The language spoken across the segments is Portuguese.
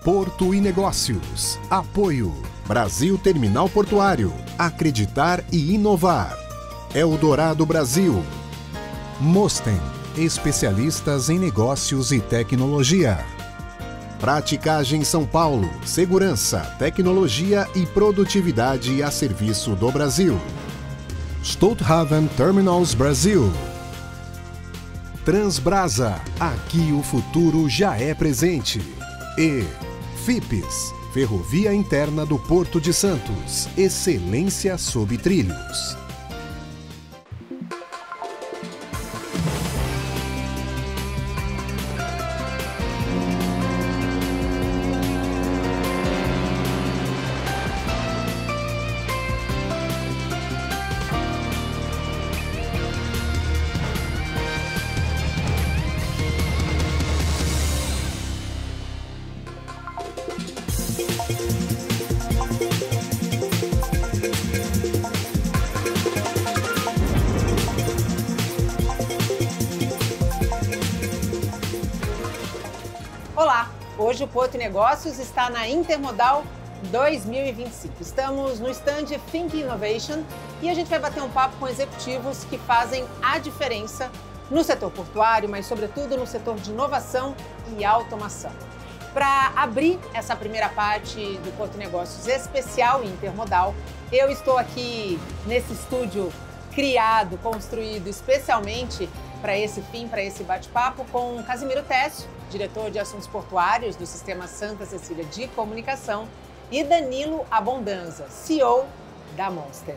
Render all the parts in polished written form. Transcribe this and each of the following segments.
Porto e Negócios. Apoio. Brasil Terminal Portuário. Acreditar e inovar. Eldorado Brasil. Mosten. Especialistas em negócios e tecnologia. Praticagem São Paulo. Segurança, tecnologia e produtividade a serviço do Brasil. Stolthaven Terminals Brasil. Transbrasa. Aqui o futuro já é presente. E FIPS. Ferrovia Interna do Porto de Santos. Excelência sob trilhos. Olá, hoje o Porto e Negócios está na Intermodal 2025. Estamos no stand Think Innovation e a gente vai bater um papo com executivos que fazem a diferença no setor portuário, mas sobretudo no setor de inovação e automação. Para abrir essa primeira parte do Porto e Negócios especial Intermodal, eu estou aqui nesse estúdio criado, construído especialmente para esse fim, para esse bate-papo, com Casimiro Técio, diretor de assuntos portuários do Sistema Santa Cecília de Comunicação, e Danilo Abondanza, CEO da Monster.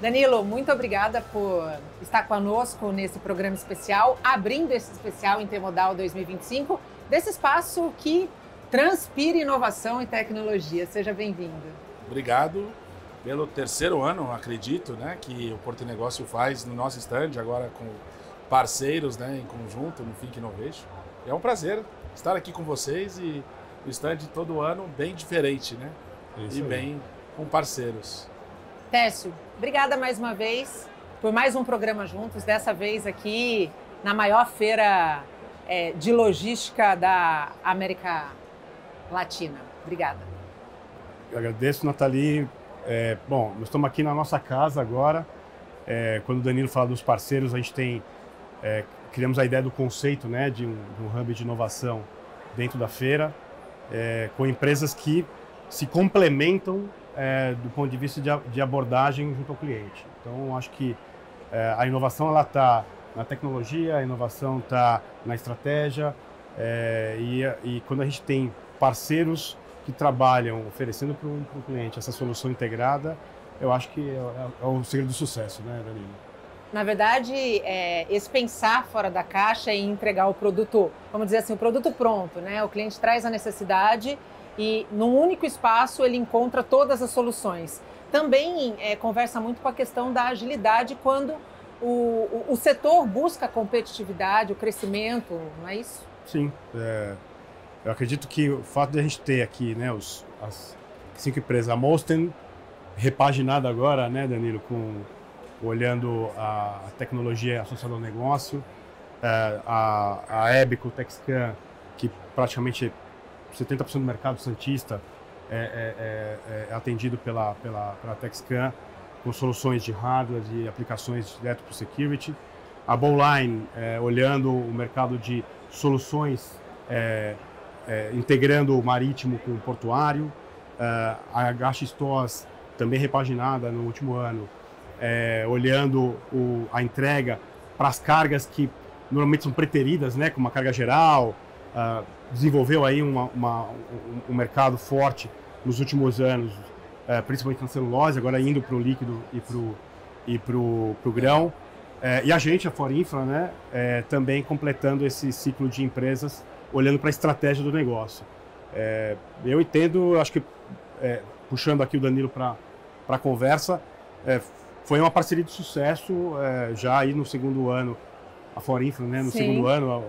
Danilo, muito obrigada por estar conosco nesse programa especial, abrindo esse especial Intermodal 2025, desse espaço que transpira inovação e tecnologia. Seja bem-vindo. Obrigado pelo terceiro ano, acredito, né, que o Porto e Negócio faz no nosso stand, agora com parceiros, né, em conjunto no Think Innovation. É um prazer estar aqui com vocês e o stand todo ano bem diferente, né? Isso e aí. Bem com parceiros. Técio, obrigada mais uma vez por mais um programa juntos, dessa vez aqui na maior feira de logística da América Latina. Obrigada. Eu agradeço, Nathalie. Bom, nós estamos aqui na nossa casa agora. Quando o Danilo fala dos parceiros, a gente tem... criamos a ideia do conceito, né, de um hub de inovação dentro da feira, com empresas que se complementam do ponto de vista de abordagem junto ao cliente. Então, acho que a inovação está na tecnologia, a inovação está na estratégia, e quando a gente tem parceiros que trabalham oferecendo para o cliente essa solução integrada, eu acho que é o segredo do sucesso, né, Danilo? Na verdade, esse pensar fora da caixa e entregar o produto, vamos dizer assim, o produto pronto, né? O cliente traz a necessidade e num único espaço ele encontra todas as soluções. Também conversa muito com a questão da agilidade quando o setor busca a competitividade, o crescimento, não é isso? Sim. Eu acredito que o fato de a gente ter aqui, né, as 5 empresas, a Mosten, repaginada agora, né, Danilo, olhando a tecnologia associada ao negócio, a Ebico, Texcan, que praticamente 70% do mercado santista é atendido pela Texcan, com soluções de hardware e aplicações direto para o security. A Bowline, olhando o mercado de soluções, integrando o marítimo com o portuário. A Gacha Stores, também repaginada no último ano, olhando a entrega para as cargas que normalmente são preteridas, né, como uma carga geral, desenvolveu aí um mercado forte nos últimos anos, principalmente na celulose, agora indo para o líquido e para o grão. E a gente, a For Infra, né, também completando esse ciclo de empresas, olhando para a estratégia do negócio. Eu entendo, acho que, puxando aqui o Danilo para a conversa, foi uma parceria de sucesso, já aí no segundo ano, a For Infra, né, no segundo ano,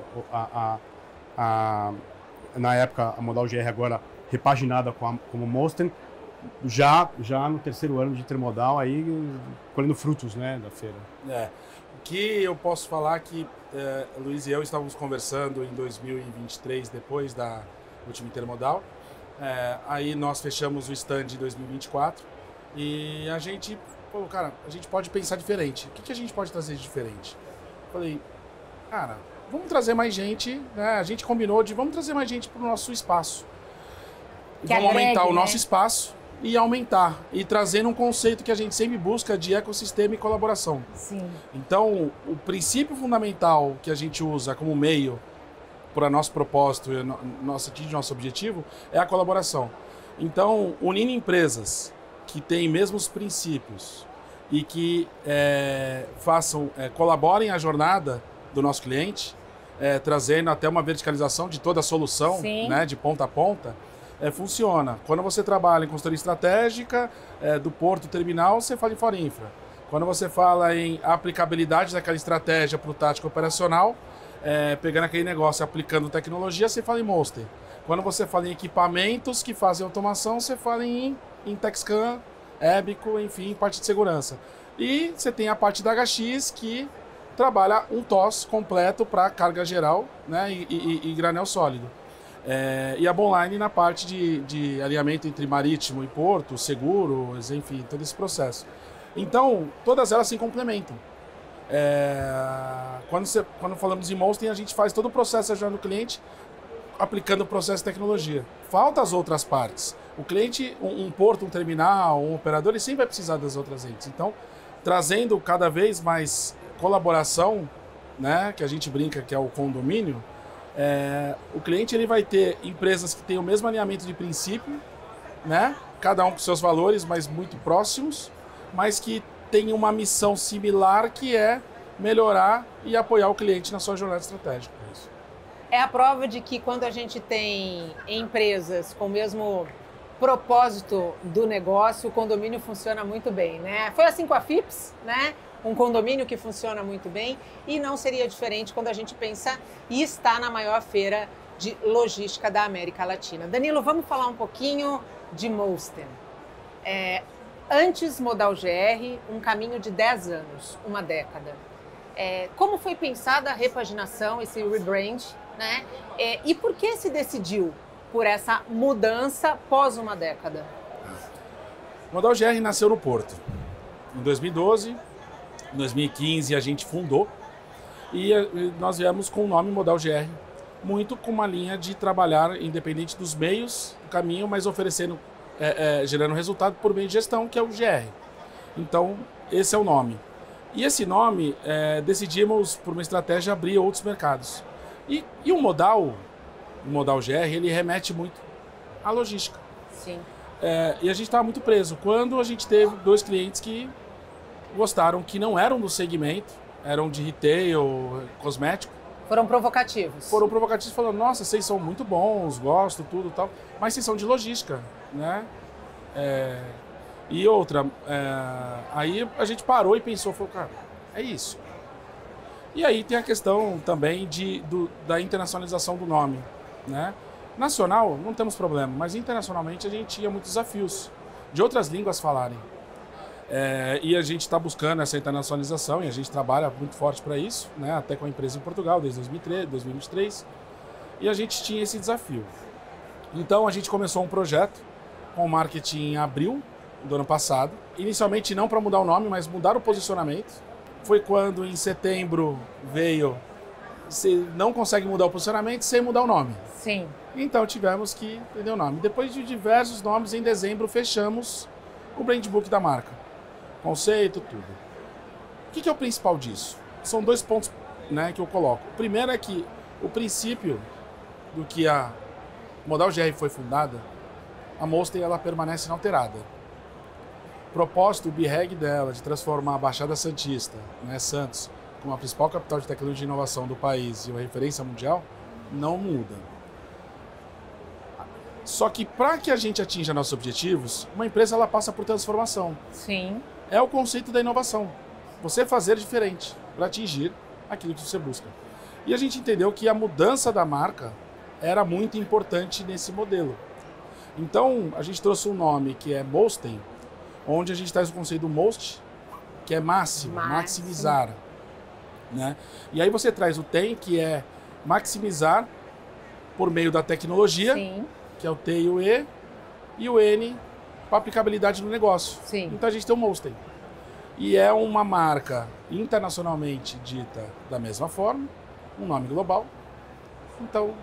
na época a Modal GR, agora repaginada como Mosten, já no terceiro ano de Intermodal, aí colhendo frutos, né, da feira. O que eu posso falar que Luiz e eu estávamos conversando em 2023, depois da última Intermodal, Aí nós fechamos o stand de 2024 e a gente falou, cara, a gente pode pensar diferente. O que a gente pode trazer de diferente? Falei, cara, vamos trazer mais gente, né? A gente combinou de vamos trazer mais gente para o nosso espaço. Vamos aumentar o nosso espaço e aumentar. E trazendo um conceito que a gente sempre busca de ecossistema e colaboração. Sim. Então, o princípio fundamental que a gente usa como meio para nosso propósito e nosso objetivo é a colaboração. Então, unindo empresas que têm mesmos princípios e que colaborem a jornada do nosso cliente, trazendo até uma verticalização de toda a solução, né, de ponta a ponta, funciona. Quando você trabalha em consultoria estratégica, do porto terminal, você fala em Fora Infra. Quando você fala em aplicabilidade daquela estratégia para o tático operacional, pegando aquele negócio, aplicando tecnologia, você fala em Monster. Quando você fala em equipamentos que fazem automação, você fala em TechScan, Ebico, enfim, parte de segurança. E você tem a parte da HX que trabalha um TOS completo para carga geral, né, e granel sólido. E a Bomline na parte de alinhamento entre marítimo e porto, seguros, enfim, todo esse processo. Então, todas elas se complementam. Quando falamos em Monster, a gente faz todo o processo ajudando o cliente, aplicando o processo de tecnologia. Faltam as outras partes. O cliente, um porto, um terminal, um operador, ele sempre vai precisar das outras entes. Então, trazendo cada vez mais colaboração, né, que a gente brinca que é o condomínio, o cliente ele vai ter empresas que têm o mesmo alinhamento de princípio, né, cada um com seus valores, mas muito próximos, mas que tem uma missão similar que é melhorar e apoiar o cliente na sua jornada estratégica. É a prova de que quando a gente tem empresas com o mesmo propósito do negócio, o condomínio funciona muito bem, né? Foi assim com a FIPS, né? Um condomínio que funciona muito bem e não seria diferente quando a gente pensa e está na maior feira de logística da América Latina. Danilo, vamos falar um pouquinho de Molsten. Antes Modal GR, um caminho de 10 anos, uma década. Como foi pensada a repaginação, esse rebrand, né? E por que se decidiu por essa mudança pós uma década? O Modal GR nasceu no Porto. Em 2012, em 2015 a gente fundou e nós viemos com o nome Modal GR, muito com uma linha de trabalhar independente dos meios do caminho, mas oferecendo, gerando resultado por meio de gestão, que é o GR. Então, esse é o nome. E esse nome, decidimos, por uma estratégia, abrir outros mercados. E o Modal GR, ele remete muito à logística. Sim. E a gente estava muito preso. Quando a gente teve 2 clientes que gostaram, que não eram do segmento, eram de retail, cosmético. Foram provocativos. Foram provocativos, falando, nossa, vocês são muito bons, gosto, tudo e tal, mas vocês são de logística, né? E outra, aí a gente parou e pensou, falou, cara, é isso. E aí tem a questão também da internacionalização do nome, né? Nacional, não temos problema, mas internacionalmente a gente tinha muitos desafios de outras línguas falarem. E a gente está buscando essa internacionalização e a gente trabalha muito forte para isso, né? Até com a empresa em Portugal, desde 2013, 2023. E a gente tinha esse desafio. Então a gente começou um projeto com o marketing em abril do ano passado. Inicialmente não para mudar o nome, mas mudar o posicionamento. Foi quando em setembro veio, você não consegue mudar o posicionamento sem mudar o nome. Sim. Então tivemos que entender o nome. Depois de diversos nomes, em dezembro fechamos o brand book da marca. Conceito, tudo. O que é o principal disso? São 2 pontos, né, que eu coloco. O primeiro é que o princípio do que a Modal GR foi fundada, a Molsten ela permanece inalterada. O propósito, o BREG dela, de transformar a Baixada Santista, né, Santos, como a principal capital de tecnologia e inovação do país e uma referência mundial, não muda. Só que para que a gente atinja nossos objetivos, uma empresa ela passa por transformação. Sim. É o conceito da inovação. Você fazer diferente para atingir aquilo que você busca. E a gente entendeu que a mudança da marca era muito importante nesse modelo. Então, a gente trouxe um nome que é Molsten, onde a gente traz o conceito do most, que é máximo, maximizar. Né? E aí você traz o tem, que é maximizar por meio da tecnologia. Sim. que é o T e o E, e o N para aplicabilidade no negócio. Sim. Então a gente tem o Molsten. E é uma marca internacionalmente dita da mesma forma, um nome global. Então,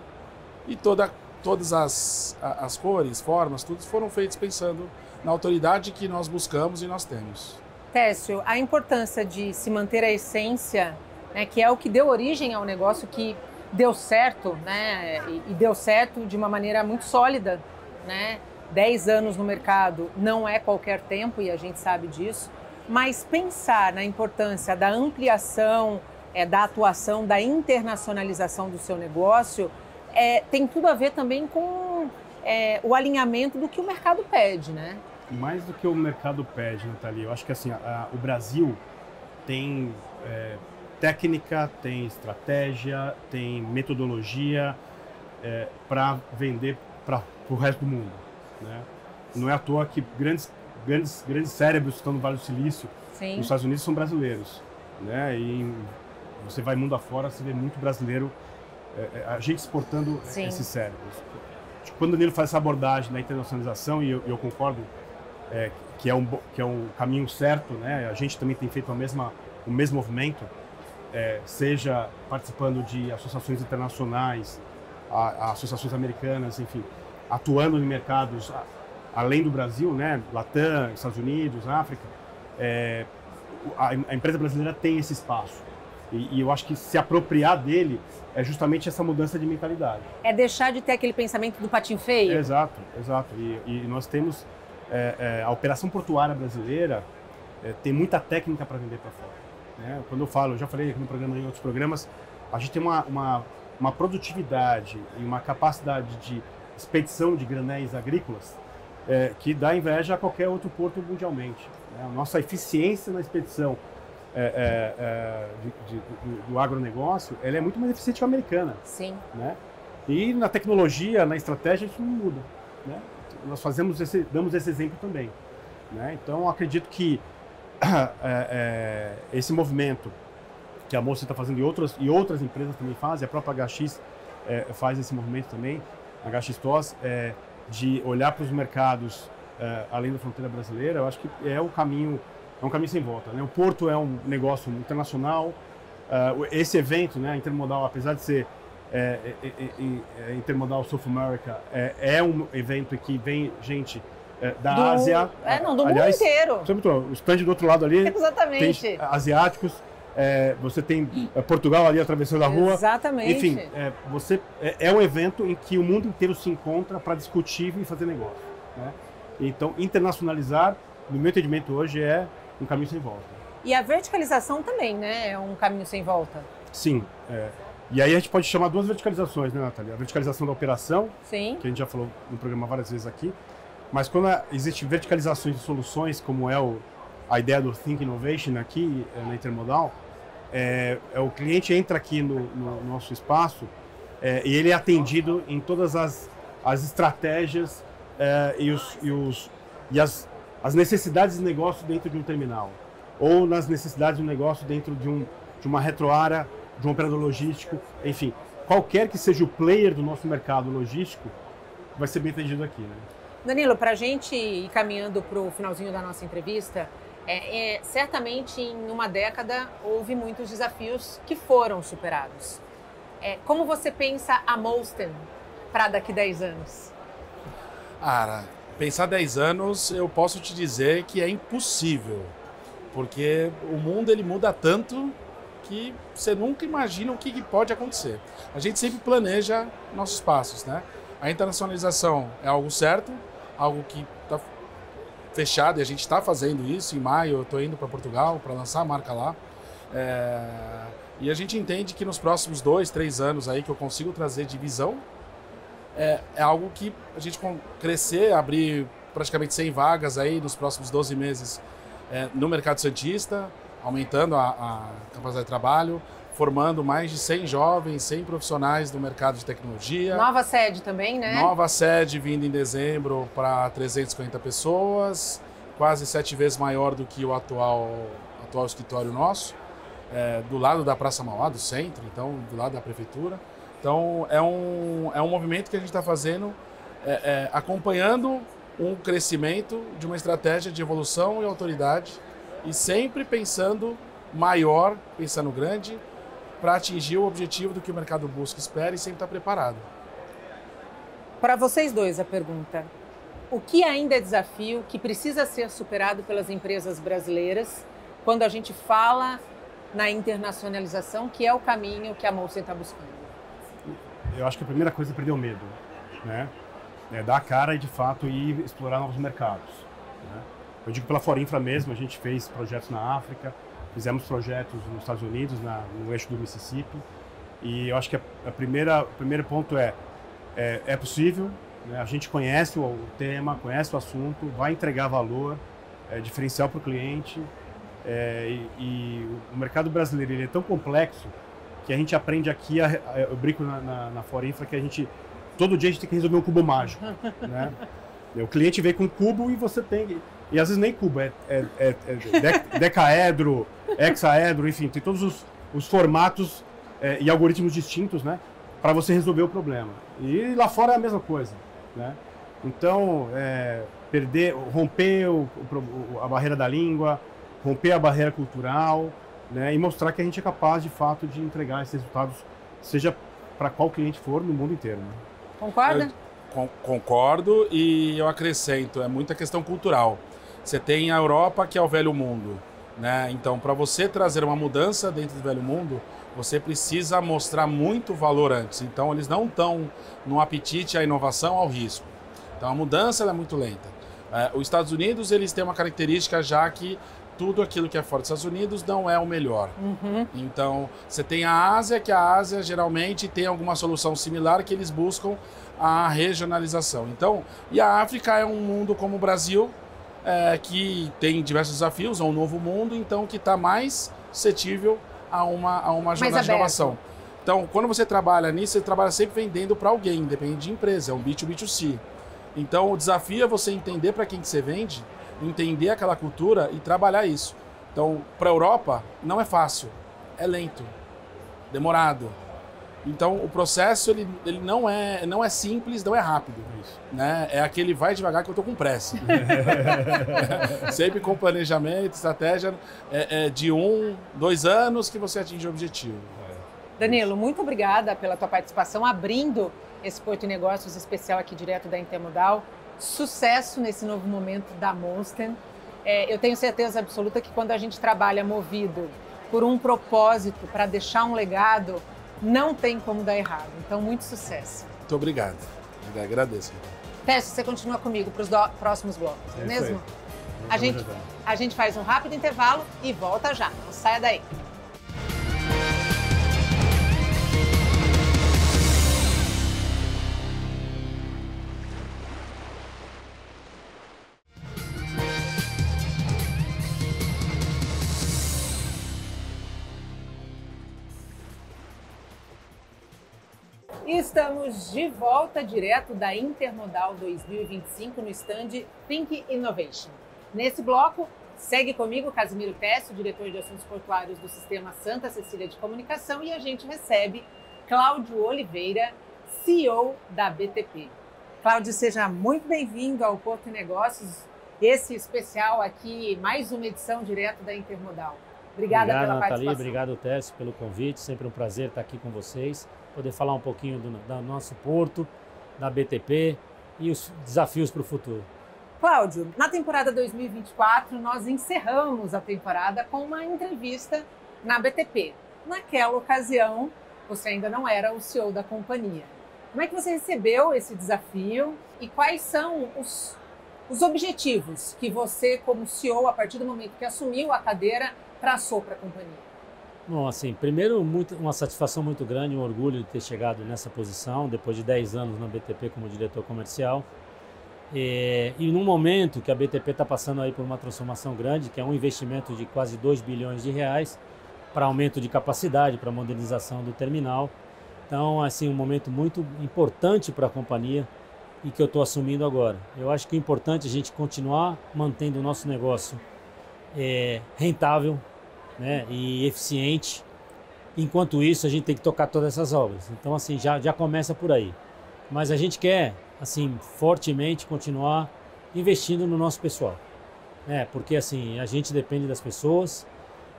e todas as cores, formas, tudo foram feitos pensando na autoridade que nós buscamos e nós temos. Técio, a importância de se manter a essência, né, que é o que deu origem ao negócio, que deu certo, né, e deu certo de uma maneira muito sólida, né? 10 anos no mercado não é qualquer tempo e a gente sabe disso, mas pensar na importância da ampliação, da atuação, da internacionalização do seu negócio, tem tudo a ver também com o alinhamento do que o mercado pede, né? Mais do que o mercado pede, Nathalie, eu acho que assim, o Brasil tem técnica, tem estratégia, tem metodologia para vender para o resto do mundo, né? Não é à toa que grandes cérebros que estão no Vale do Silício, Sim. nos Estados Unidos, são brasileiros, né? E você vai mundo afora, você vê muito brasileiro, a gente exportando esses cérebros. Quando o Danilo faz essa abordagem da internacionalização, e eu concordo que é um caminho certo, né? A gente também tem feito o mesmo movimento, seja participando de associações internacionais, associações americanas, enfim, atuando em mercados além do Brasil, né? Latam, Estados Unidos, África. A empresa brasileira tem esse espaço. E eu acho que se apropriar dele é justamente essa mudança de mentalidade. É deixar de ter aquele pensamento do patinho feio? Exato, exato. E nós temos a operação portuária brasileira tem muita técnica para vender para fora, né? Quando eu já falei aqui no programa, em outros programas, a gente tem uma produtividade e uma capacidade de expedição de granéis agrícolas que dá inveja a qualquer outro porto mundialmente, né? A nossa eficiência na expedição do agronegócio, ela é muito mais eficiente que a americana. Sim. Né? E na tecnologia, na estratégia, isso não muda, né? Nós damos esse exemplo também, né? Então, acredito que esse movimento que a Molsten está fazendo e outras empresas também fazem, a própria HX faz esse movimento também, a HX TOS, de olhar para os mercados além da fronteira brasileira, eu acho que é um caminho sem volta, né? O Porto é um negócio internacional. Esse evento, né, Intermodal, apesar de ser Intermodal South America, é um evento em que vem gente da Ásia. Do mundo inteiro. O stand do outro lado ali. Exatamente. Tem asiáticos. Você tem Portugal ali atravessando a rua. Exatamente. Enfim, é um evento em que o mundo inteiro se encontra para discutir e fazer negócio, né? Então, internacionalizar, no meu entendimento hoje, é um caminho sem volta. E a verticalização também, né? É um caminho sem volta. Sim. E aí a gente pode chamar duas verticalizações, né, Nathalie? A verticalização da operação, Sim, que a gente já falou no programa várias vezes aqui, mas quando existem verticalizações de soluções, como a ideia do Think Innovation aqui na Intermodal, o cliente entra aqui no nosso espaço e ele é atendido em todas as estratégias e as necessidades de negócio dentro de um terminal, ou nas necessidades do negócio dentro de uma retroárea, de um operador logístico, enfim, qualquer que seja o player do nosso mercado logístico, vai ser bem atendido aqui, né? Danilo, para a gente ir caminhando para o finalzinho da nossa entrevista, certamente em uma década houve muitos desafios que foram superados. Como você pensa a Molsten para daqui 10 anos? Pensar 10 anos, eu posso te dizer que é impossível, porque o mundo ele muda tanto que você nunca imagina o que pode acontecer. A gente sempre planeja nossos passos, né? A internacionalização é algo certo, algo que está fechado, e a gente está fazendo isso. Em maio eu estou indo para Portugal para lançar a marca lá. E a gente entende que nos próximos 2, 3 anos aí que eu consigo trazer de visão, é algo que a gente crescer, abrir praticamente 100 vagas aí nos próximos 12 meses no mercado santista, aumentando a capacidade de trabalho, formando mais de 100 jovens, 100 profissionais do mercado de tecnologia. Nova sede também, né? Nova sede vindo em dezembro para 350 pessoas, quase 7 vezes maior do que o atual escritório nosso, do lado da Praça Mauá, do centro, então do lado da prefeitura. Então é um movimento que a gente está fazendo acompanhando um crescimento de uma estratégia de evolução e autoridade e sempre pensando maior, pensando grande, para atingir o objetivo do que o mercado busca, espera e sempre estar preparado. Para vocês dois a pergunta, o que ainda é desafio que precisa ser superado pelas empresas brasileiras quando a gente fala na internacionalização, que é o caminho que a Molson está buscando? Eu acho que a primeira coisa é perder o medo, né? Dar a cara e, de fato, ir explorar novos mercados, né? Eu digo pela Forinfra mesmo, a gente fez projetos na África, fizemos projetos nos Estados Unidos, no eixo do Mississippi, e eu acho que o primeiro ponto é possível, né? A gente conhece o tema, conhece o assunto, vai entregar valor, diferencial para o cliente, e o mercado brasileiro ele é tão complexo que a gente aprende aqui, eu brinco na Forinfra que todo dia a gente tem que resolver um cubo mágico, né? O cliente vem com um cubo e você tem... E às vezes nem cubo, decaedro, hexaedro, enfim, tem todos os formatos e algoritmos distintos, né? Para você resolver o problema. E lá fora é a mesma coisa, né? Então, romper a barreira da língua, romper a barreira cultural, né? E mostrar que a gente é capaz, de fato, de entregar esses resultados, seja para qual cliente for, no mundo inteiro, né? Concorda? Concordo e eu acrescento, é muita questão cultural. Você tem a Europa, que é o velho mundo, né? Então, para você trazer uma mudança dentro do velho mundo, você precisa mostrar muito valor antes. Então, eles não estão no apetite à inovação, ao risco. Então, a mudança ela é muito lenta. Os Estados Unidos, eles têm uma característica já que tudo aquilo que é fora dos Estados Unidos não é o melhor. Uhum. Então, você tem a Ásia, que a Ásia geralmente tem alguma solução similar que eles buscam a regionalização. Então, e a África é um mundo como o Brasil, que tem diversos desafios, é um novo mundo, então que está mais suscetível a uma jornada de inovação. Então, quando você trabalha nisso, você trabalha sempre vendendo para alguém, independente de empresa, é um B2B2C. Então, o desafio é você entender para quem que você vende, entender aquela cultura e trabalhar isso. Então, para a Europa, não é fácil, é lento, demorado. Então, o processo ele não é simples, não é rápido. Isso. Né? É aquele vai devagar que eu estou com pressa. Sempre com planejamento, estratégia de 2 anos que você atinge o objetivo. Danilo, muito obrigada pela tua participação, abrindo esse Porto e Negócios especial aqui direto da Intermodal. Sucesso nesse novo momento da Molson. Eu tenho certeza absoluta que quando a gente trabalha movido por um propósito para deixar um legado, não tem como dar errado. Então, muito sucesso. Muito obrigado. Eu agradeço. Teste, você continua comigo para os próximos blocos, não é mesmo? A gente faz um rápido intervalo e volta já. Não saia daí. E estamos de volta direto da Intermodal 2025 no stand Think Innovation. Nesse bloco, segue comigo Casimiro Tessio, diretor de assuntos portuários do Sistema Santa Cecília de Comunicação, e a gente recebe Cláudio Oliveira, CEO da BTP. Cláudio, seja muito bem-vindo ao Porto e Negócios, esse especial aqui, mais uma edição direto da Intermodal. Obrigada pela participação. Nathalie, obrigado, Tessio, pelo convite, sempre um prazer estar aqui com vocês, poder falar um pouquinho do nosso porto, da BTP e os desafios para o futuro. Cláudio, na temporada 2024, nós encerramos a temporada com uma entrevista na BTP. Naquela ocasião, você ainda não era o CEO da companhia. Como é que você recebeu esse desafio e quais são os objetivos que você, como CEO, a partir do momento que assumiu a cadeira, traçou para a companhia? Bom, assim, primeiro, uma satisfação muito grande, um orgulho de ter chegado nessa posição, depois de 10 anos na BTP como diretor comercial. E num momento que a BTP está passando aí por uma transformação grande, que é um investimento de quase 2 bilhões de reais para aumento de capacidade, para modernização do terminal. Então, assim, um momento muito importante para a companhia e que eu estou assumindo agora. Eu acho que é importante a gente continuar mantendo o nosso negócio rentável, né, e eficiente. Enquanto isso, a gente tem que tocar todas essas obras. Então, assim, já começa por aí. Mas a gente quer assim, fortemente continuar investindo no nosso pessoal. Porque assim, a gente depende das pessoas,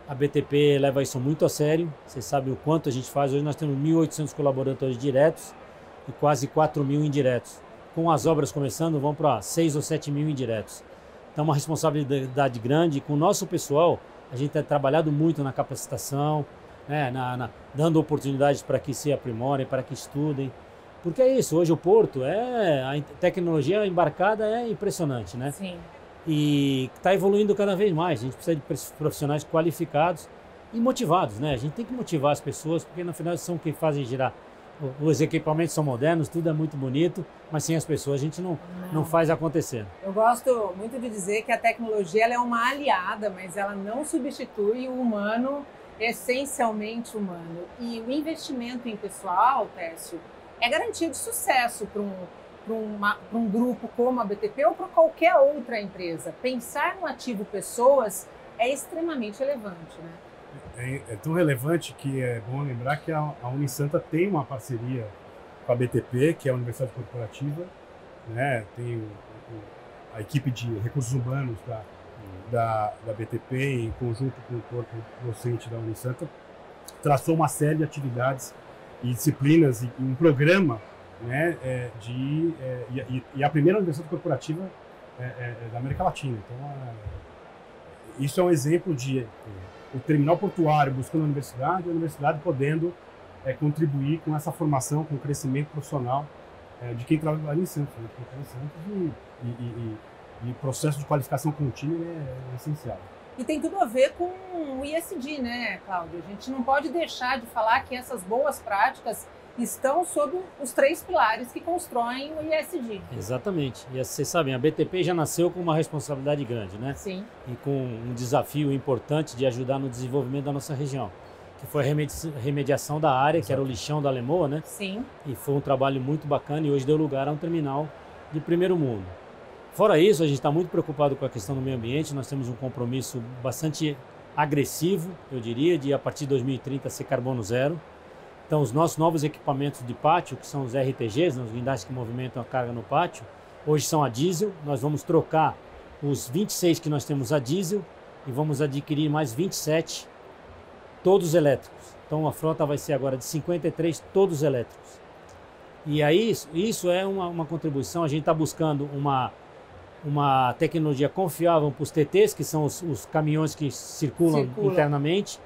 a BTP leva isso muito a sério, vocês sabem o quanto a gente faz. Hoje nós temos 1.800 colaboradores diretos e quase 4.000 indiretos. Com as obras começando, vão para 6 ou 7 mil indiretos. Então, uma responsabilidade grande. Com o nosso pessoal, a gente tem trabalhado muito na capacitação, né, dando oportunidades para que se aprimorem, para que estudem. Porque é isso, hoje o Porto, a tecnologia embarcada é impressionante, né? Sim. E está evoluindo cada vez mais. A gente precisa de profissionais qualificados e motivados, né? A gente tem que motivar as pessoas, porque no final são quem fazem girar. Os equipamentos são modernos, tudo é muito bonito, mas sem as pessoas a gente não faz acontecer. Eu gosto muito de dizer que a tecnologia ela é uma aliada, mas ela não substitui o humano, essencialmente humano. E o investimento em pessoal, Técio, é garantia de sucesso para um grupo como a BTP ou para qualquer outra empresa. Pensar no ativo pessoas é extremamente relevante, né? É tão relevante que é bom lembrar que a Unisanta tem uma parceria com a BTP, que é a Universidade Corporativa, né? Tem a equipe de recursos humanos da BTP, em conjunto com o corpo docente da Unisanta, traçou uma série de atividades e disciplinas e um programa, né, e a primeira universidade corporativa da América Latina. Então, isso é um exemplo de o terminal portuário buscando a universidade podendo contribuir com essa formação, com o crescimento profissional de quem trabalha em Santos. Né? E processo de qualificação contínua é essencial. E tem tudo a ver com o ISD, né, Cláudio? A gente não pode deixar de falar que essas boas práticas estão sob os 3 pilares que constroem o ISD. Exatamente. E vocês sabem, a BTP já nasceu com uma responsabilidade grande, né? Sim. E com um desafio importante de ajudar no desenvolvimento da nossa região, que foi a remediação da área, que era o lixão da Lemoa, né? Sim. E foi um trabalho muito bacana e hoje deu lugar a um terminal de primeiro mundo. Fora isso, a gente está muito preocupado com a questão do meio ambiente. Nós temos um compromisso bastante agressivo, eu diria, de a partir de 2030 ser carbono zero. Então, os nossos novos equipamentos de pátio, que são os RTGs, os guindastes que movimentam a carga no pátio, hoje são a diesel. Nós vamos trocar os 26 que nós temos a diesel e vamos adquirir mais 27, todos elétricos. Então, a frota vai ser agora de 53, todos elétricos. E aí, isso é uma contribuição. A gente está buscando uma tecnologia confiável para os TTs, que são os caminhões que circulam internamente.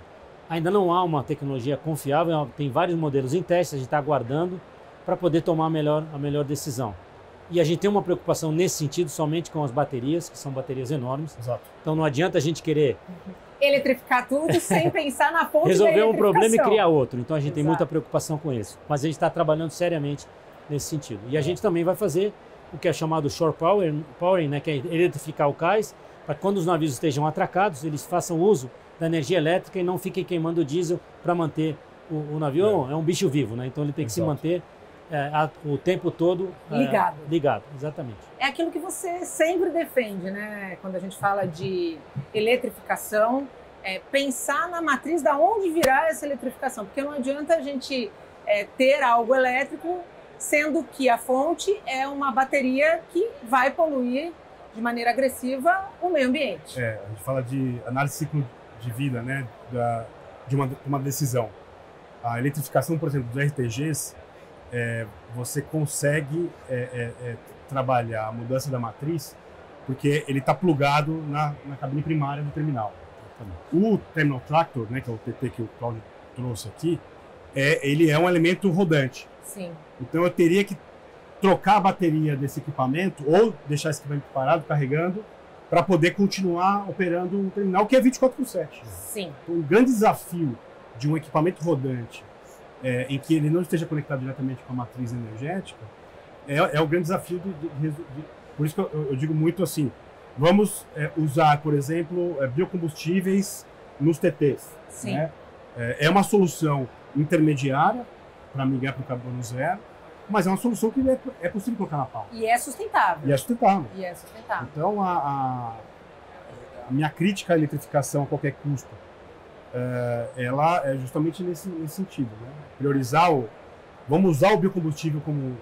Ainda não há uma tecnologia confiável, tem vários modelos em teste, a gente está aguardando para poder tomar a melhor decisão. E a gente tem uma preocupação nesse sentido somente com as baterias, que são baterias enormes. Exato. Então não adianta a gente querer eletrificar tudo sem pensar na fonte resolver um problema e criar outro. Então a gente tem Exato. muita preocupação com isso. Mas a gente está trabalhando seriamente nesse sentido. E a gente também vai fazer o que é chamado shore powering, né, que é eletrificar o cais, para que quando os navios estejam atracados, eles façam uso da energia elétrica e não fiquem queimando diesel para manter o navio. É um bicho vivo, né? Então ele tem que se manter o tempo todo ligado, exatamente. É aquilo que você sempre defende, né? Quando a gente fala de eletrificação, pensar na matriz da onde virá essa eletrificação, porque não adianta a gente ter algo elétrico sendo que a fonte é uma bateria que vai poluir de maneira agressiva o meio ambiente. A gente fala de análise de ciclo de vida, né, de uma decisão. A eletrificação, por exemplo, dos RTGs, você consegue trabalhar a mudança da matriz porque ele está plugado na cabine primária do terminal. O Terminal Tractor, né, que é o TT que o Cláudio trouxe aqui, ele é um elemento rodante. Sim. Então eu teria que trocar a bateria desse equipamento ou deixar esse equipamento parado, carregando, para poder continuar operando um terminal que é 24/7. Sim. Então, um grande desafio de um equipamento rodante em que ele não esteja conectado diretamente com a matriz energética é o grande desafio por isso que eu digo muito assim, vamos usar, por exemplo, biocombustíveis nos TTs. Sim. Né? É uma solução intermediária para migrar para o carbono zero, mas é uma solução que é possível colocar na pauta. E é sustentável. E é sustentável. Então, a minha crítica à eletrificação a qualquer custo, ela é justamente nesse sentido. Né? Priorizar vamos usar o biocombustível como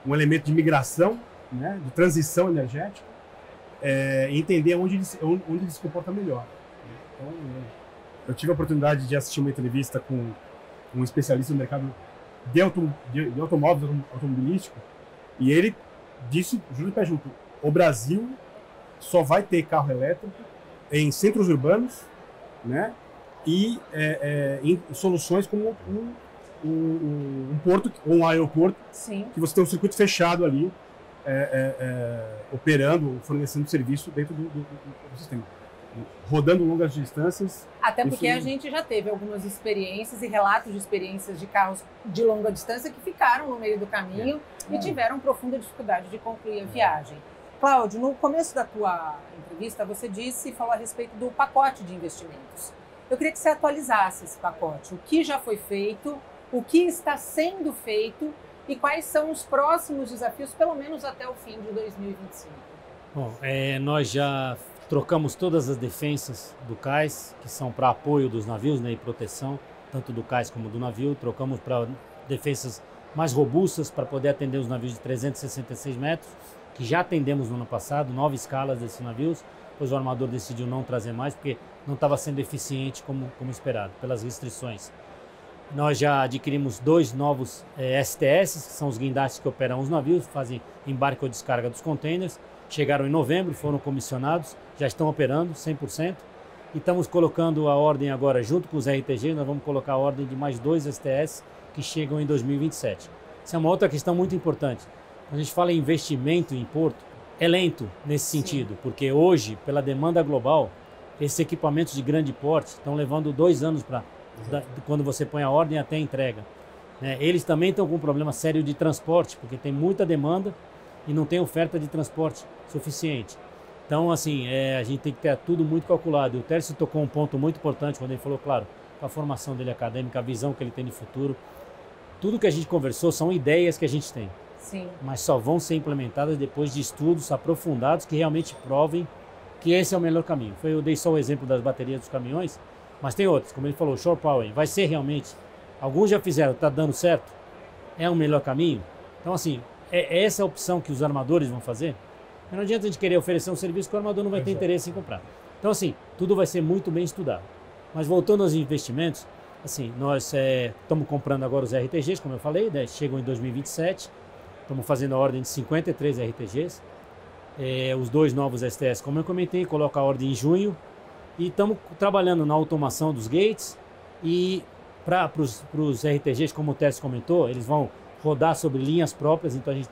um elemento de migração, né, de transição energética, e entender onde ele se comporta melhor. Então, eu tive a oportunidade de assistir uma entrevista com um especialista no mercado de automóveis automobilístico, e ele disse, juro de pé junto, o Brasil só vai ter carro elétrico em centros urbanos, né, e em soluções como um porto ou um aeroporto. Sim. Que você tem um circuito fechado ali, operando, fornecendo serviço dentro do sistema, rodando longas distâncias. Até porque a gente já teve algumas experiências e relatos de experiências de carros de longa distância que ficaram no meio do caminho e tiveram profunda dificuldade de concluir a viagem. Cláudio, no começo da tua entrevista, você falou a respeito do pacote de investimentos. Eu queria que você atualizasse esse pacote. O que já foi feito, o que está sendo feito e quais são os próximos desafios, pelo menos até o fim de 2025. Bom, nós já trocamos todas as defensas do cais, que são para apoio dos navios, né, e proteção, tanto do cais como do navio. Trocamos para defensas mais robustas para poder atender os navios de 366 metros, que já atendemos no ano passado, 9 escalas desses navios, pois o armador decidiu não trazer mais, porque não estava sendo eficiente como esperado, pelas restrições. Nós já adquirimos 2 novos STS, que são os guindastes que operam os navios, fazem embarque ou descarga dos containers. Chegaram em novembro, foram comissionados, já estão operando 100%. E estamos colocando a ordem agora, junto com os RTG, nós vamos colocar a ordem de mais 2 STS que chegam em 2027. Essa é uma outra questão muito importante. Quando a gente fala em investimento em porto, é lento nesse sentido, porque hoje, pela demanda global, esses equipamentos de grande porte estão levando 2 anos para quando você põe a ordem até a entrega. Eles também estão com um problema sério de transporte, porque tem muita demanda e não tem oferta de transporte suficiente. Então, assim, a gente tem que ter tudo muito calculado. E o Tércio tocou um ponto muito importante quando ele falou, claro, com a formação dele acadêmica, a visão que ele tem de futuro. Tudo que a gente conversou são ideias que a gente tem. Sim. Mas só vão ser implementadas depois de estudos aprofundados que realmente provem que esse é o melhor caminho. Eu dei só o exemplo das baterias dos caminhões, mas tem outros, como ele falou, Shore Power, vai ser realmente, alguns já fizeram, está dando certo, é o melhor caminho. Então, assim, essa a opção que os armadores vão fazer. Mas não adianta a gente querer oferecer um serviço que o armador não vai ter interesse em comprar. Então, assim, tudo vai ser muito bem estudado. Mas voltando aos investimentos, assim, nós estamos comprando agora os RTGs, como eu falei, chegam em 2027, estamos fazendo a ordem de 53 RTGs, os 2 novos STS, como eu comentei, coloca a ordem em junho, e estamos trabalhando na automação dos gates, e para os RTGs, como o Tércio comentou, eles vão rodar sobre linhas próprias, então a gente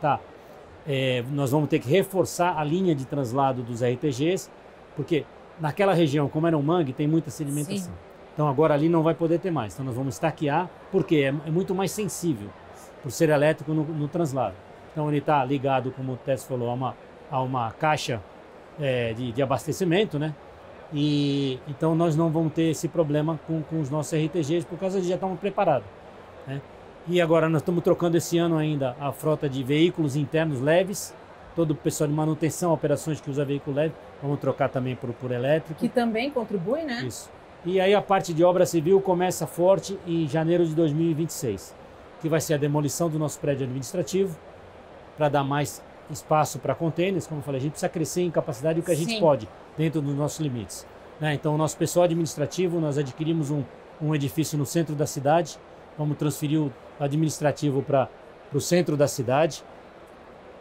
nós vamos ter que reforçar a linha de translado dos RTGs, porque naquela região, como era um mangue, tem muita sedimentação. Sim. Então agora ali não vai poder ter mais, então nós vamos estaquear, porque é muito mais sensível, por ser elétrico no translado. Então ele está ligado, como o Tércio falou, a uma caixa de abastecimento, né? E então nós não vamos ter esse problema com os nossos RTGs, por causa de já estamos preparados, né? E agora nós estamos trocando esse ano ainda a frota de veículos internos leves, todo o pessoal de manutenção, operações que usa veículo leve, vamos trocar também por elétrico. Que também contribui, né? Isso. E aí a parte de obra civil começa forte em janeiro de 2026, que vai ser a demolição do nosso prédio administrativo, para dar mais espaço para containers. Como eu falei, a gente precisa crescer em capacidade o que a gente pode, dentro dos nossos limites, né? Então o nosso pessoal administrativo, nós adquirimos um edifício no centro da cidade, vamos transferir o administrativo para o centro da cidade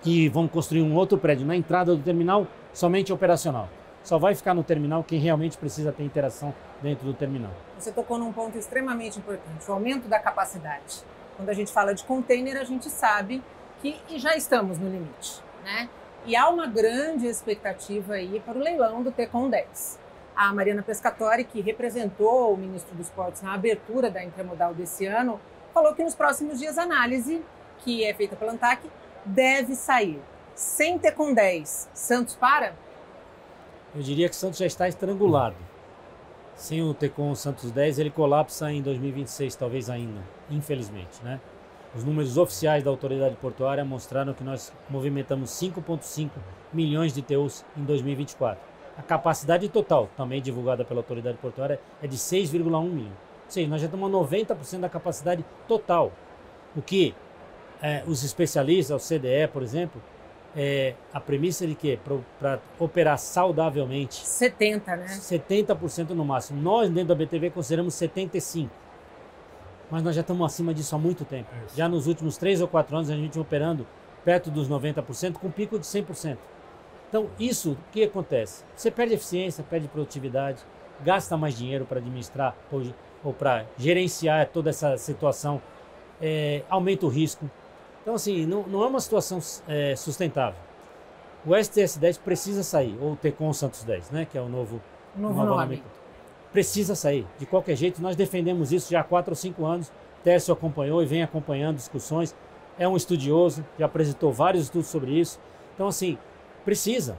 e vamos construir um outro prédio na entrada do terminal, somente operacional. Só vai ficar no terminal quem realmente precisa ter interação dentro do terminal. Você tocou num ponto extremamente importante, o aumento da capacidade. Quando a gente fala de container, a gente sabe que já estamos no limite, né? E há uma grande expectativa aí para o leilão do TECON 10. A Mariana Pescatori, que representou o ministro dos Portos na abertura da Intermodal desse ano, falou que nos próximos dias a análise, que é feita pela ANTAC, deve sair. Sem TECON 10, Santos para? Eu diria que Santos já está estrangulado. Sem o TECON Santos 10, ele colapsa em 2026, talvez ainda, infelizmente, né? Os números oficiais da autoridade portuária mostraram que nós movimentamos 5,5 milhões de TEUs em 2024. A capacidade total, também divulgada pela autoridade portuária, é de 6,1 milhões. Ou seja, nós já estamos a 90% da capacidade total, o que os especialistas, o CDE, por exemplo, a premissa de que para operar saudavelmente 70, né? 70% no máximo. Nós, dentro da BTV, consideramos 75%. Mas nós já estamos acima disso há muito tempo. Já nos últimos 3 ou 4 anos, a gente operando perto dos 90%, com pico de 100%. Então, isso, o que acontece? Você perde eficiência, perde produtividade, gasta mais dinheiro para administrar ou para gerenciar toda essa situação, aumenta o risco. Então, assim, não é uma situação sustentável. O STS-10 precisa sair, ou o TECOM Santos 10, né, que é o novo nome. Precisa sair. De qualquer jeito, nós defendemos isso já há 4 ou 5 anos. Tércio acompanhou e vem acompanhando discussões. É um estudioso, já apresentou vários estudos sobre isso. Então, assim, precisa.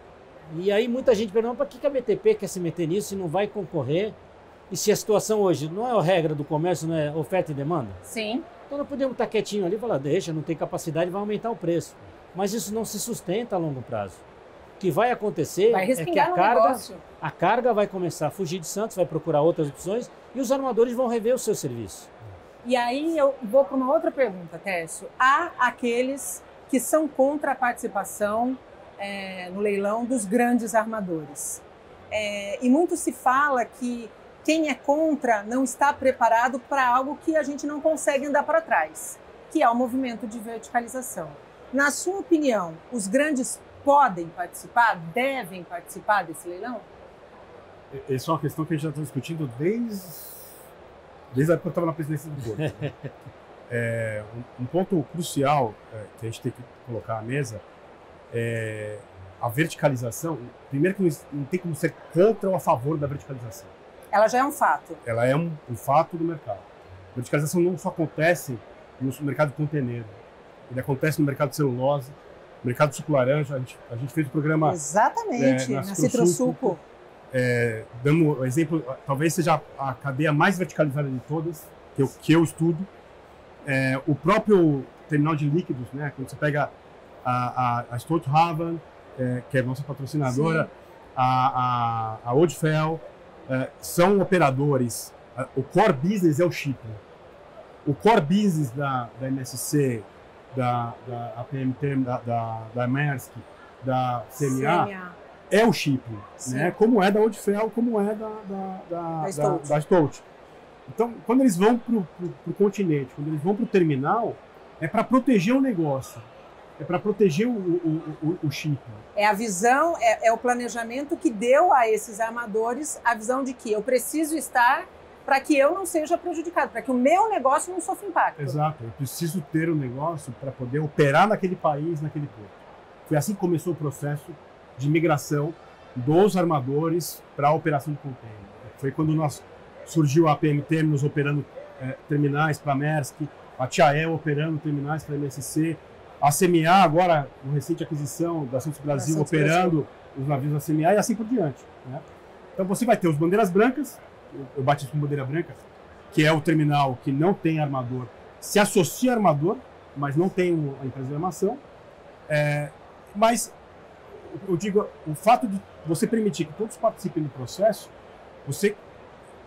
E aí muita gente pergunta, para que a BTP quer se meter nisso e não vai concorrer? E se a situação hoje não é a regra do comércio, não é oferta e demanda? Sim. Então nós podemos estar quietinho ali e falar, deixa, não tem capacidade, vai aumentar o preço. Mas isso não se sustenta a longo prazo. O que vai acontecer é que a carga vai começar a fugir de Santos, vai procurar outras opções e os armadores vão rever o seu serviço. E aí eu vou para uma outra pergunta, Tércio. Há aqueles que são contra a participação no leilão dos grandes armadores. E muito se fala que quem é contra não está preparado para algo que a gente não consegue andar para trás, que é o movimento de verticalização. Na sua opinião, os grandes podem participar, devem participar desse leilão? Essa é uma questão que a gente já está discutindo desde a época que eu estava na presidência do Porto. Um ponto crucial que a gente tem que colocar à mesa é a verticalização. Primeiro que não tem como ser contra ou a favor da verticalização. Ela já é um fato. Ela é um fato do mercado. A verticalização não só acontece no mercado de container, ele acontece no mercado de celulose, no mercado de suco laranja. A gente fez o programa... Exatamente, na Citrosuco. Dando exemplo, talvez seja a cadeia mais verticalizada de todas, que eu estudo. O próprio terminal de líquidos, né? Quando você pega a Stolthaven, que é a nossa patrocinadora, a Odfell, são operadores. O core business é o shipping. O core business da MSC, da APM, da Maersk, da CMA é o shipping, né? Como é da Odfell, como é da Stolt. Então, quando eles vão para o continente, quando eles vão para o terminal, é para proteger o negócio, é para proteger o shipping. É a visão, é o planejamento que deu a esses armadores a visão de que eu preciso estar para que eu não seja prejudicado, para que o meu negócio não sofra impacto. Exato, eu preciso ter o negócio para poder operar naquele país, naquele porto. Foi assim que começou o processo de migração dos armadores para a operação de container. Foi quando surgiu a APM Terminals operando terminais para a Maersk, a Tiael operando terminais para a MSC, a CMA agora, com recente aquisição da Santos Brasil, operando os navios da CMA e assim por diante, né? Então você vai ter os bandeiras brancas, eu batizo com bandeira branca, que é o terminal que não tem armador, se associa a armador, mas não tem a empresa de armação. Mas eu digo, o fato de você permitir que todos participem do processo, você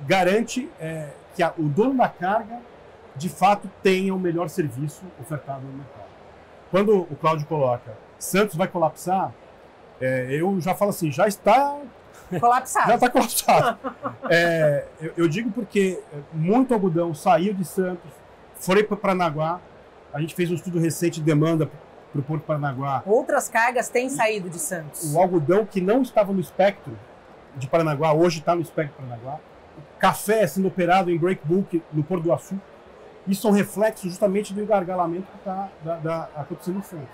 garante que o dono da carga, de fato, tenha o melhor serviço ofertado no mercado. Quando o Cláudio coloca, Santos vai colapsar, eu já falo assim, já está colapsado. Já está colapsado. Eu digo porque muito algodão saiu de Santos, foi para Paranaguá. A gente fez um estudo recente de demanda para o Porto de Paranaguá. Outras cargas têm saído de Santos. O algodão que não estava no espectro de Paranaguá, hoje está no espectro de Paranaguá. O café sendo operado em breakbulk no Porto do Açu. Isso é um reflexo justamente do engargalamento que está acontecendo no Santos.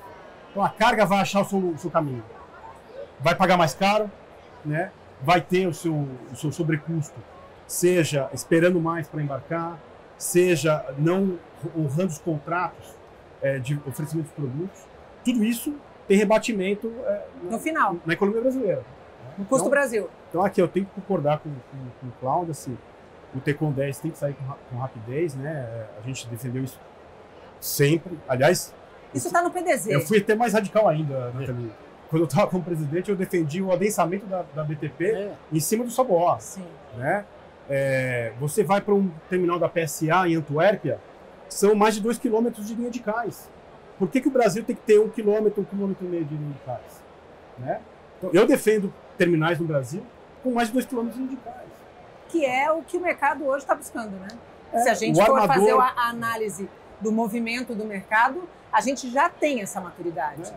Então a carga vai achar o seu caminho. Vai pagar mais caro, né? Vai ter o seu sobrecusto, seja esperando mais para embarcar, seja não honrando os contratos de oferecimento de produtos. Tudo isso tem rebatimento no final, na economia brasileira. No custo Brasil. Então aqui eu tenho que concordar com o Cláudio, assim, o TECOM 10 tem que sair com rapidez, né? A gente defendeu isso sempre. Aliás, isso está no PDZ. Eu fui até mais radical ainda, Nathalie. Quando eu estava como presidente, eu defendi o adensamento da BTP em cima do SABOA. Sim. Né? Você vai para um terminal da PSA em Antuérpia, são mais de 2 quilômetros de linha de cais. por que o Brasil tem que ter 1 quilômetro, 1,5 quilômetros de linha de cais? Né? Então, eu defendo terminais no Brasil com mais de 2 quilômetros de linha de cais. Que é o que o mercado hoje está buscando, né? Se a gente for fazer a análise do movimento do mercado, a gente já tem essa maturidade.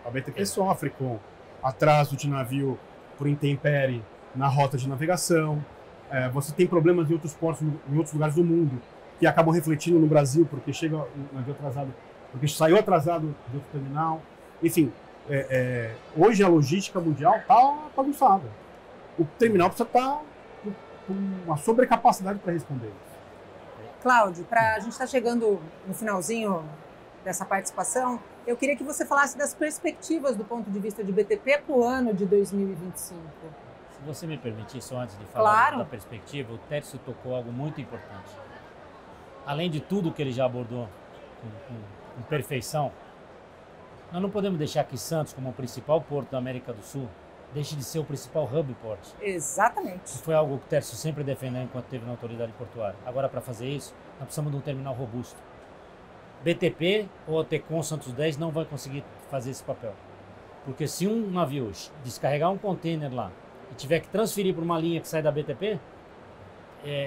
A BTP sofre com atraso de navio por intempérie na rota de navegação. Você tem problemas em outros portos, em outros lugares do mundo, que acabam refletindo no Brasil, porque chega o navio atrasado, porque saiu atrasado de outro terminal. Enfim, hoje a logística mundial está bagunçada. O terminal precisa estar com uma sobrecapacidade para responder isso. Cláudio, a gente está chegando no finalzinho dessa participação, eu queria que você falasse das perspectivas do ponto de vista de BTP para o ano de 2025. Se você me permitir, só antes de falar Claro. da perspectiva, o Tércio tocou algo muito importante. Além de tudo que ele já abordou com perfeição, nós não podemos deixar que Santos, como o principal porto da América do Sul, deixe de ser o principal hub port. Exatamente. Isso foi algo que o Tércio sempre defendeu enquanto esteve na autoridade portuária. Agora, para fazer isso, nós precisamos de um terminal robusto. BTP ou a Tecon Santos 10 não vai conseguir fazer esse papel. Porque se um navio descarregar um container lá e tiver que transferir para uma linha que sai da BTP,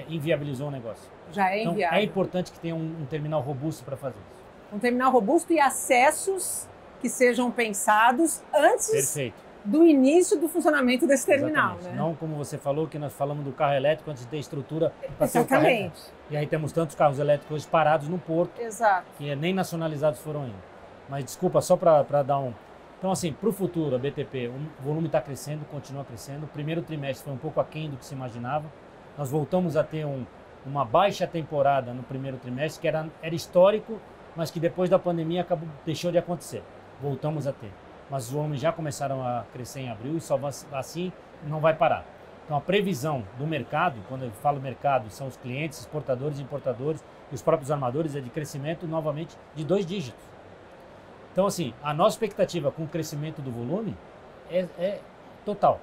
inviabilizou o negócio. Já é Então, inviável. é importante que tenha um terminal robusto para fazer isso. Um terminal robusto e acessos que sejam pensados antes Perfeito. do início do funcionamento desse terminal, Exatamente. né? Não como você falou, que nós falamos do carro elétrico antes de ter estrutura para ser o carro elétrico. Exatamente. E aí temos tantos carros elétricos hoje parados no porto, Exato. que nem nacionalizados foram ainda. Mas desculpa, só para dar um... Então, assim, para o futuro, a BTP, o volume está crescendo, continua crescendo. O primeiro trimestre foi um pouco aquém do que se imaginava. Nós voltamos a ter uma baixa temporada no primeiro trimestre, que era histórico, mas que depois da pandemia deixou de acontecer. Voltamos a ter. Mas os volumes já começaram a crescer em abril e só assim não vai parar. Então, a previsão do mercado, quando eu falo mercado, são os clientes, exportadores, importadores e os próprios armadores, é de crescimento novamente de 2 dígitos. Então, assim, a nossa expectativa com o crescimento do volume é total.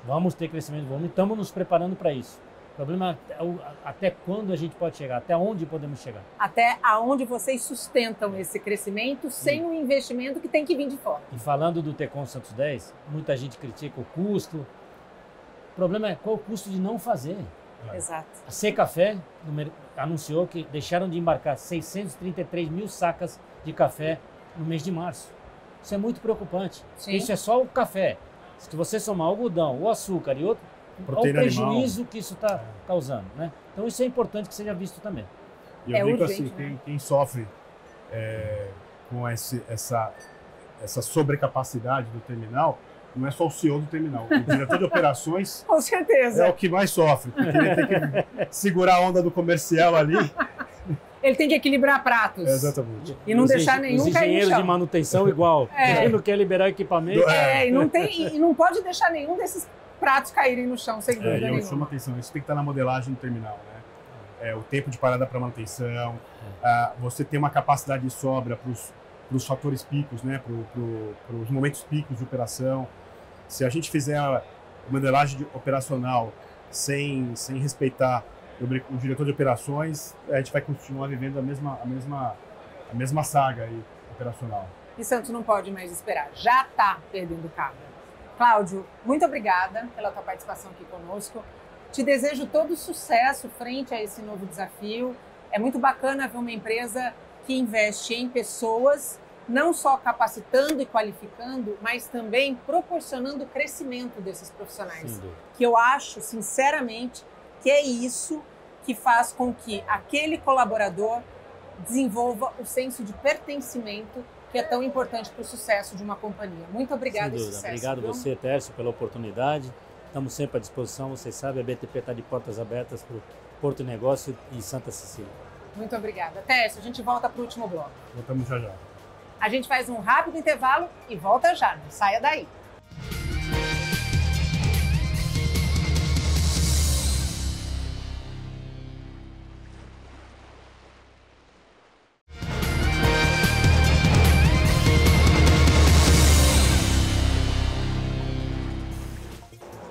Vamos ter crescimento do volume, estamos nos preparando para isso. O problema é até quando a gente pode chegar, até onde podemos chegar. Até aonde vocês sustentam esse crescimento sem um investimento que tem que vir de fora. E falando do Tecon Santos 10, muita gente critica o custo. O problema é qual o custo de não fazer. Exato. A Secafé anunciou que deixaram de embarcar 633 mil sacas de café no mês de março. Isso é muito preocupante. Sim. Isso é só o café. Se você somar o algodão, o açúcar e outro, olha o prejuízo que isso está causando, né? Então isso é importante que seja visto também. E eu digo urgente, assim, né? quem sofre com essa sobrecapacidade do terminal, não é só o CEO do terminal, o diretor de operações Com certeza. é o que mais sofre, porque ele tem que segurar a onda do comercial ali. Ele tem que equilibrar pratos. Exatamente. E não Os deixar nenhum Os cair no engenheiros chão. de manutenção igual. Quem não quer liberar equipamento. E não pode deixar nenhum desses pratos caírem no chão, sem dúvida E eu nenhuma. chamo a atenção, isso tem que estar na modelagem do terminal, né? O tempo de parada para manutenção, você tem uma capacidade de sobra para os fatores picos, né? Para os momentos picos de operação. Se a gente fizer a modelagem operacional sem respeitar o diretor de operações, a gente vai continuar vivendo a mesma saga aí, operacional. E Santos não pode mais esperar, já está perdendo carga. Cláudio, muito obrigada pela tua participação aqui conosco. Te desejo todo sucesso frente a esse novo desafio. É muito bacana ver uma empresa que investe em pessoas, não só capacitando e qualificando, mas também proporcionando o crescimento desses profissionais. Sem dúvida. Que eu acho, sinceramente, que é isso que faz com que aquele colaborador desenvolva o senso de pertencimento que é tão importante para o sucesso de uma companhia. Muito obrigada Sem e dúvida. sucesso. Obrigado viu? você, Tércio, pela oportunidade. Estamos sempre à disposição. Vocês sabem, a BTP está de portas abertas para o Porto Negócio e Santa Cecília. Muito obrigada. Tércio, a gente volta para o último bloco. Voltamos já já. A gente faz um rápido intervalo e volta já. Não saia daí.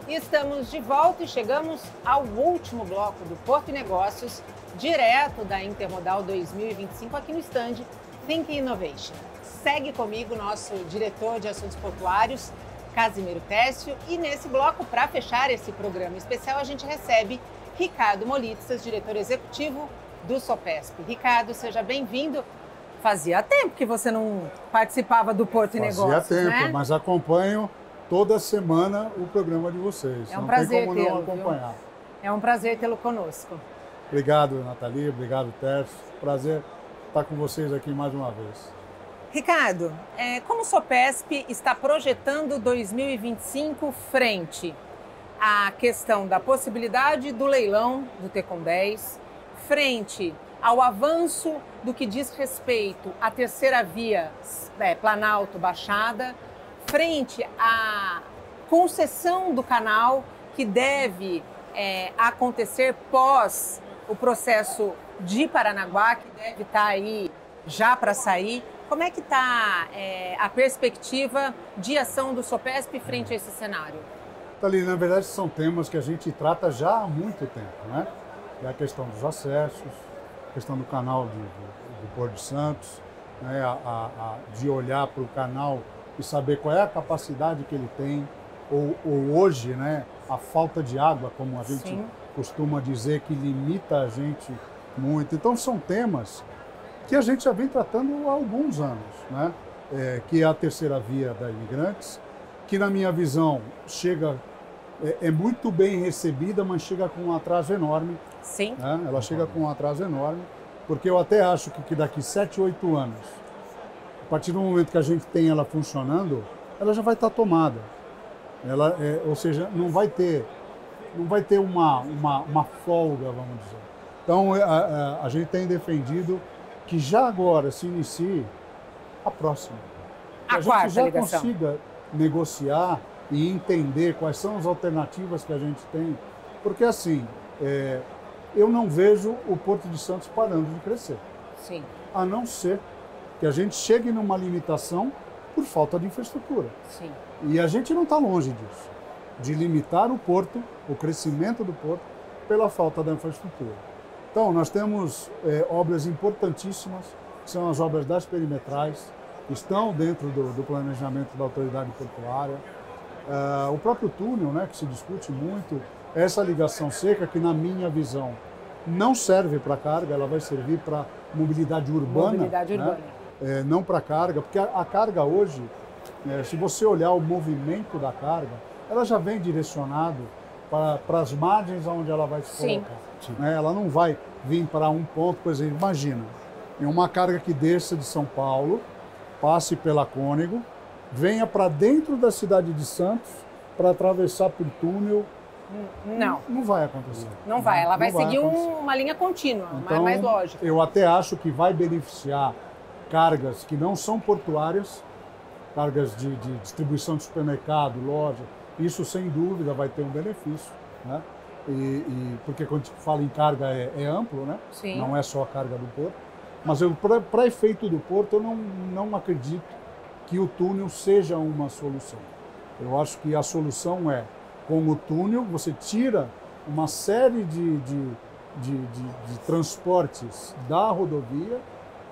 Estamos de volta e chegamos ao último bloco do Porto e Negócios, direto da Intermodal 2025, aqui no stand Think Innovation. Segue comigo nosso diretor de assuntos portuários, Casimiro Técio, e nesse bloco, para fechar esse programa especial, a gente recebe Ricardo Molitsas, diretor executivo do Sopesp. Ricardo, seja bem-vindo. Fazia tempo que você não participava do Porto e Negócios, Fazia tempo, né? mas acompanho toda semana o programa de vocês. É um não prazer tem como não tê-lo, acompanhar. É um prazer tê-lo conosco. Obrigado, Nathalie. Obrigado, Tércio. Prazer estar com vocês aqui mais uma vez. Ricardo, como o Sopesp está projetando 2025 frente à questão da possibilidade do leilão do Tecom 10, frente ao avanço do que diz respeito à terceira via Planalto Baixada, frente à concessão do canal que deve acontecer pós o processo de Paranaguá, que deve estar aí já para sair. Como é que está a perspectiva de ação do Sopesp frente a esse cenário? Nathalie, na verdade, são temas que a gente trata já há muito tempo, né? É a questão dos acessos, a questão do canal do Porto de Santos, né? De olhar para o canal e saber qual é a capacidade que ele tem, ou hoje, né, a falta de água, como a gente costuma dizer, que limita a gente muito. Então, são temas que a gente já vem tratando há alguns anos, né? Que é a terceira via da Imigrantes, que na minha visão é muito bem recebida, mas chega com um atraso enorme. Sim. Né? Ela chega com um atraso enorme, porque eu até acho que daqui 7, 8 anos, a partir do momento que a gente tem ela funcionando, ela já vai estar tomada. Ou seja, não vai ter uma folga, vamos dizer. Então, a gente tem defendido que já agora se inicie a próxima. Que a gente já consiga negociar e entender quais são as alternativas que a gente tem. Porque, assim, eu não vejo o Porto de Santos parando de crescer. Sim. A não ser que a gente chegue numa limitação por falta de infraestrutura. Sim. E a gente não está longe disso, de limitar o porto, o crescimento do porto, pela falta da infraestrutura. Então, nós temos obras importantíssimas, que são as obras das perimetrais, que estão dentro do planejamento da autoridade portuária. O próprio túnel, né, que se discute muito, essa ligação seca, que na minha visão não serve para carga, ela vai servir para mobilidade urbana. Mobilidade urbana. Né? Não para carga, porque a carga hoje, se você olhar o movimento da carga, ela já vem direcionado para as margens onde ela vai se colocar. Né? Ela não vai vir para um ponto, por exemplo, imagina, uma carga que desça de São Paulo, passe pela Cônego, venha para dentro da cidade de Santos para atravessar por túnel. Não vai acontecer. Não vai, ela vai seguir acontecer. Uma linha contínua, então, mais lógica. Eu até acho que vai beneficiar cargas que não são portuárias, cargas de distribuição de supermercado, loja, isso sem dúvida vai ter um benefício, né? Porque quando a gente fala em carga é amplo, né? Sim. Não é só a carga do porto. Mas para efeito do porto, eu não acredito que o túnel seja uma solução. Eu acho que a solução é, com o túnel, você tira uma série de transportes da rodovia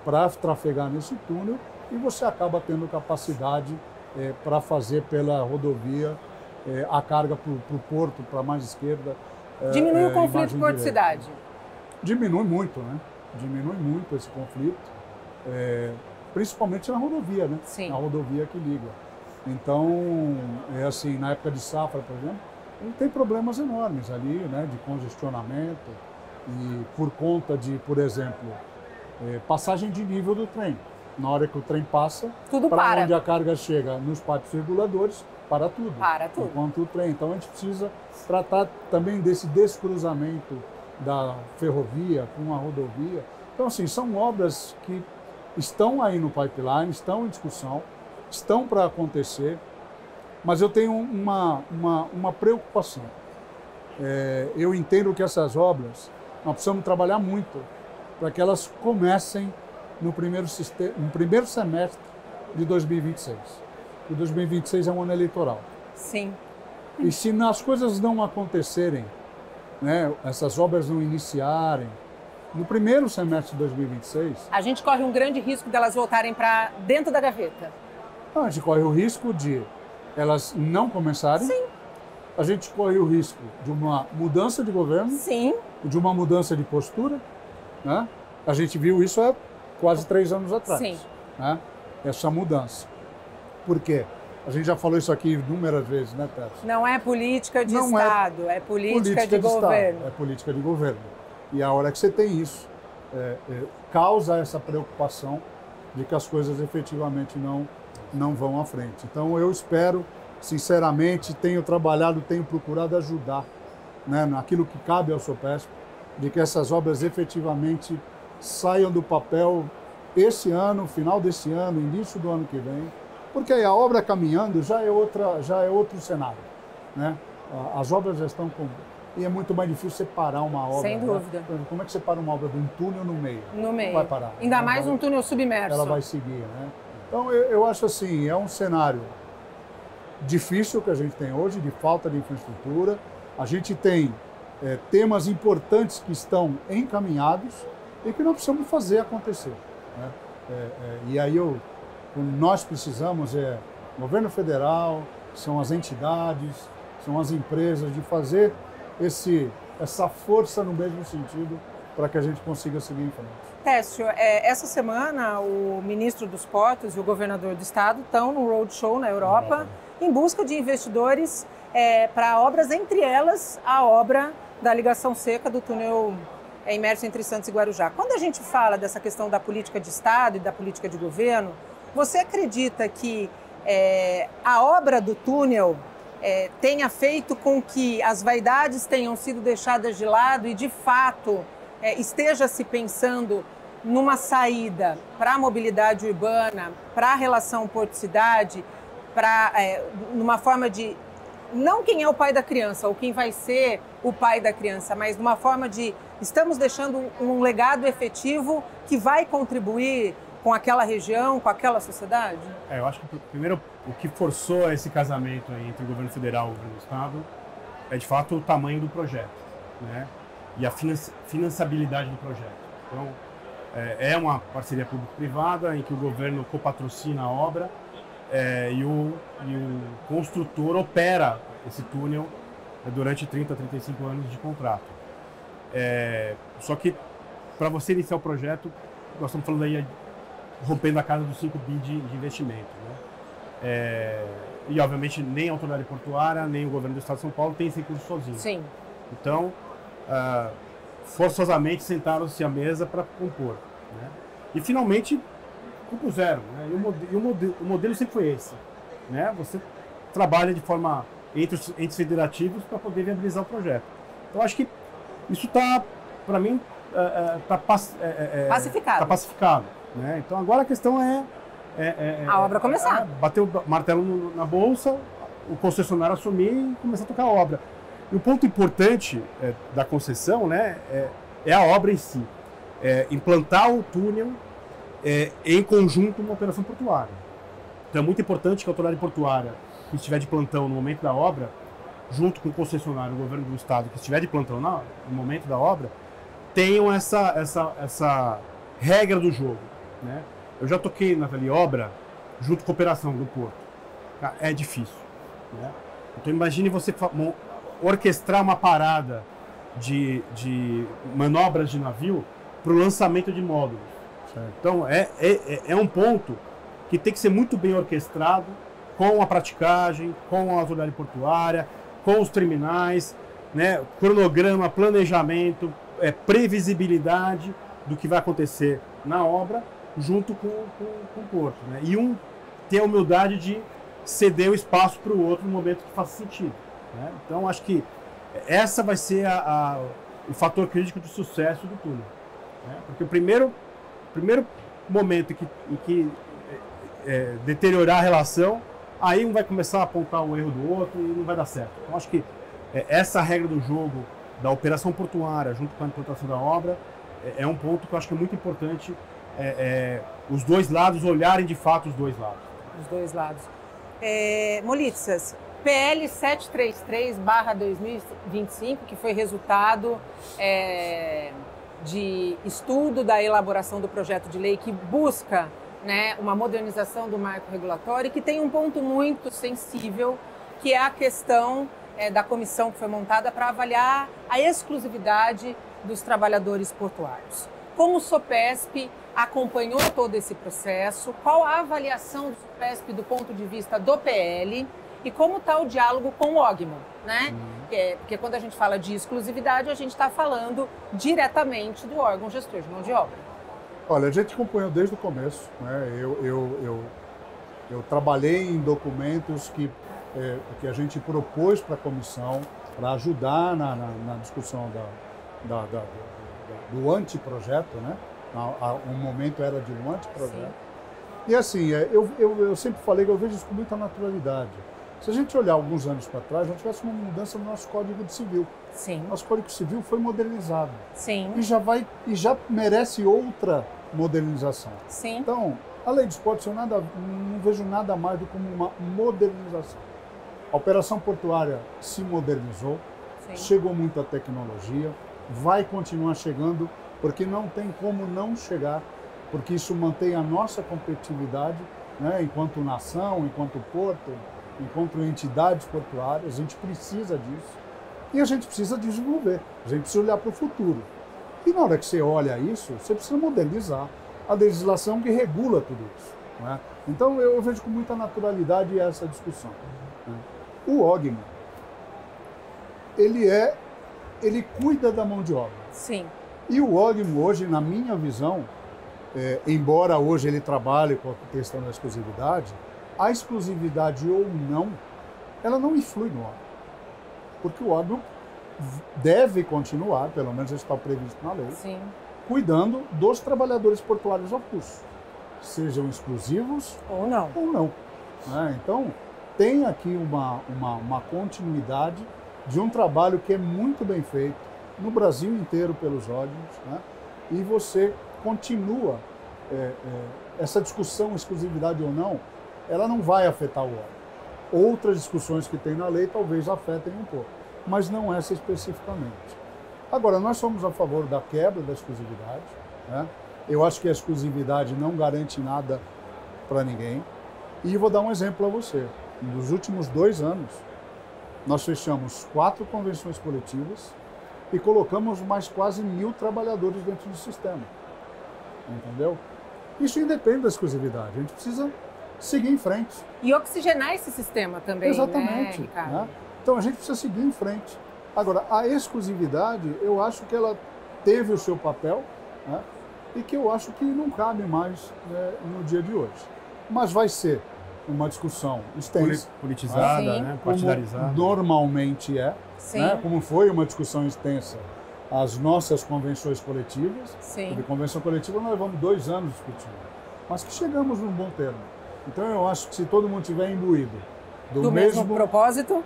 para trafegar nesse túnel e você acaba tendo capacidade para fazer pela rodovia a carga para o porto, para mais esquerda. Diminui o conflito porto-cidade? Diminui muito, né? Diminui muito esse conflito, principalmente na rodovia, né? Sim. Na rodovia que liga. Então, assim, na época de safra, por exemplo, ele tem problemas enormes ali, né? De congestionamento e por conta de, por exemplo, passagem de nível do trem. Na hora que o trem passa, para onde a carga chega nos pátios reguladores, para tudo. Para tudo. Enquanto o trem. Então a gente precisa tratar também desse descruzamento da ferrovia com a rodovia. Então, assim, são obras que estão aí no pipeline, estão em discussão, estão para acontecer, mas eu tenho uma preocupação. Eu entendo que essas obras, nós precisamos trabalhar muito para que elas comecem no primeiro semestre de 2026. E 2026 é um ano eleitoral. Sim. E se as coisas não acontecerem, né, essas obras não iniciarem, no primeiro semestre de 2026... A gente corre um grande risco delas voltarem para dentro da gaveta. Não, a gente corre o risco de elas não começarem. Sim. A gente corre o risco de uma mudança de governo. Sim. De uma mudança de postura. Né? A gente viu isso há quase 3 anos atrás. Sim. Né? Essa mudança. Por quê? A gente já falou isso aqui inúmeras vezes, né, Tércio? Não é política de Não Estado, é política de governo. Estado, é política de governo. E a hora que você tem isso, causa essa preocupação de que as coisas efetivamente não vão à frente. Então eu espero, sinceramente, tenho trabalhado, tenho procurado ajudar, né, naquilo que cabe ao Sopesp, de que essas obras efetivamente saiam do papel esse ano, final desse ano, início do ano que vem, porque aí a obra caminhando já é outro cenário, né? As obras já estão com... E é muito mais difícil separar uma obra. Sem dúvida. Né? Como é que separa uma obra de um túnel no meio? No meio. Não vai parar. Ainda mais um túnel submerso. Ela vai seguir, né? Então eu acho assim, é um cenário difícil que a gente tem hoje, de falta de infraestrutura. A gente tem temas importantes que estão encaminhados e que nós precisamos fazer acontecer, né? E aí nós precisamos governo federal, são as entidades, são as empresas, de fazer essa força no mesmo sentido para que a gente consiga seguir em frente. Técio, essa semana o ministro dos Portos e o governador do estado estão no roadshow na Europa em busca de investidores para obras, entre elas a obra da ligação seca do túnel imerso entre Santos e Guarujá. Quando a gente fala dessa questão da política de Estado e da política de governo, você acredita que a obra do túnel tenha feito com que as vaidades tenham sido deixadas de lado e, de fato, esteja se pensando numa saída para a mobilidade urbana, para a relação porto-cidade, numa forma de, não quem é o pai da criança ou quem vai ser o pai da criança, mas numa forma de estamos deixando um legado efetivo que vai contribuir com aquela região, com aquela sociedade? Eu acho que, primeiro, o que forçou esse casamento aí entre o governo federal e o governo do estado é, de fato, o tamanho do projeto, né? E a financiabilidade do projeto. Então, é uma parceria público-privada em que o governo copatrocina a obra e o construtor opera esse túnel durante 30, 35 anos de contrato. Só que, para você iniciar o projeto, nós estamos falando aí rompendo a casa dos 5 bi de investimento, né? E, obviamente, nem a autoridade portuária, nem o governo do estado de São Paulo tem esse recurso sozinho. Sim. Então, forçosamente sentaram-se à mesa para compor, né? E, finalmente, compuseram, né? E o modelo sempre foi esse, né? Você trabalha de forma entre os entes federativos para poder viabilizar o projeto. Então, acho que isso está, para mim, pacificado. Tá pacificado, né? Então, agora a questão a obra começar. Bater o martelo na bolsa, o concessionário assumir e começar a tocar a obra. E o ponto importante da concessão, né, é a obra em si. Implantar o túnel em conjunto com uma operação portuária. Então é muito importante que a autoridade portuária, que estiver de plantão no momento da obra, junto com o concessionário, o governo do estado, que estiver de plantão no momento da obra, tenham essa regra do jogo, né? Eu já toquei naquela obra junto com a operação do porto. É difícil, né? Então imagine você orquestrar uma parada de manobras de navio para o lançamento de módulos. Certo. Então é um ponto que tem que ser muito bem orquestrado com a praticagem, com a autoridade portuária, com os terminais, né? Cronograma, planejamento, previsibilidade do que vai acontecer na obra junto com o porto, né? E ter a humildade de ceder o espaço para o outro no momento que faça sentido, né? Então, acho que essa vai ser o fator crítico de sucesso do túnel, né? Porque o primeiro momento em que deteriorar a relação, aí um vai começar a apontar o erro do outro e não vai dar certo. Então, acho que essa regra do jogo da operação portuária junto com a implantação da obra é um ponto que eu acho que é muito importante, os dois lados olharem de fato os dois lados. Os dois lados. Molitsas, PL 733/2025, que foi resultado de estudo da elaboração do projeto de lei que busca, né, uma modernização do marco regulatório e que tem um ponto muito sensível, que é a questão da comissão que foi montada para avaliar a exclusividade dos trabalhadores portuários. Como o SOPESP acompanhou todo esse processo, qual a avaliação do SOPESP do ponto de vista do PL e como está o diálogo com o OGMO, né? Porque quando a gente fala de exclusividade, a gente está falando diretamente do órgão gestor de mão de obra. Olha, a gente acompanhou desde o começo, né? Eu trabalhei em documentos que a gente propôs para a comissão para ajudar na discussão do anteprojeto, né? Um momento era de um anteprojeto. Sim. E assim, eu sempre falei que eu vejo isso com muita naturalidade. Se a gente olhar alguns anos para trás, nós tivesse uma mudança no nosso Código Civil. Sim. Nosso Código Civil foi modernizado. Sim. E já merece outra modernização. Sim. Então, a lei de esportes eu não vejo nada mais do que uma modernização. A operação portuária se modernizou, sim, chegou muita tecnologia, vai continuar chegando, porque não tem como não chegar, porque isso mantém a nossa competitividade, né, enquanto nação, enquanto porto, enquanto entidades portuárias. A gente precisa disso e a gente precisa desenvolver, a gente precisa olhar para o futuro. E na hora que você olha isso, você precisa modernizar a legislação que regula tudo isso, né? Então eu vejo com muita naturalidade essa discussão, né? O OGMO, ele cuida da mão de obra. Sim. E o OGMO hoje, na minha visão, embora hoje ele trabalhe com a questão da exclusividade, a exclusividade ou não, ela não influi no OGMO. Porque o OGMO deve continuar, pelo menos está previsto na lei, sim, cuidando dos trabalhadores portuários avulsos, sejam exclusivos ou não. Né? Então, tem aqui uma continuidade de um trabalho que é muito bem feito no Brasil inteiro pelos órgãos, né? E você continua, essa discussão, exclusividade ou não, ela não vai afetar o órgão. Outras discussões que tem na lei talvez afetem um pouco, mas não essa especificamente. Agora, nós somos a favor da quebra da exclusividade, né? Eu acho que a exclusividade não garante nada para ninguém. E vou dar um exemplo para você. Nos últimos 2 anos, nós fechamos 4 convenções coletivas e colocamos mais quase 1.000 trabalhadores dentro do sistema. Entendeu? Isso independe da exclusividade. A gente precisa seguir em frente. E oxigenar esse sistema também, exatamente, né, Ricardo? Né? Então a gente precisa seguir em frente. Agora, a exclusividade, eu acho que ela teve o seu papel, né? E que eu acho que não cabe mais, né, no dia de hoje. Mas vai ser uma discussão extensa, politizada, né? Partidarizada. Como normalmente né? Como foi uma discussão extensa as nossas convenções coletivas. Sim. Porque convenção coletiva nós levamos 2 anos discutindo, mas que chegamos num bom termo. Então eu acho que se todo mundo tiver imbuído do mesmo propósito,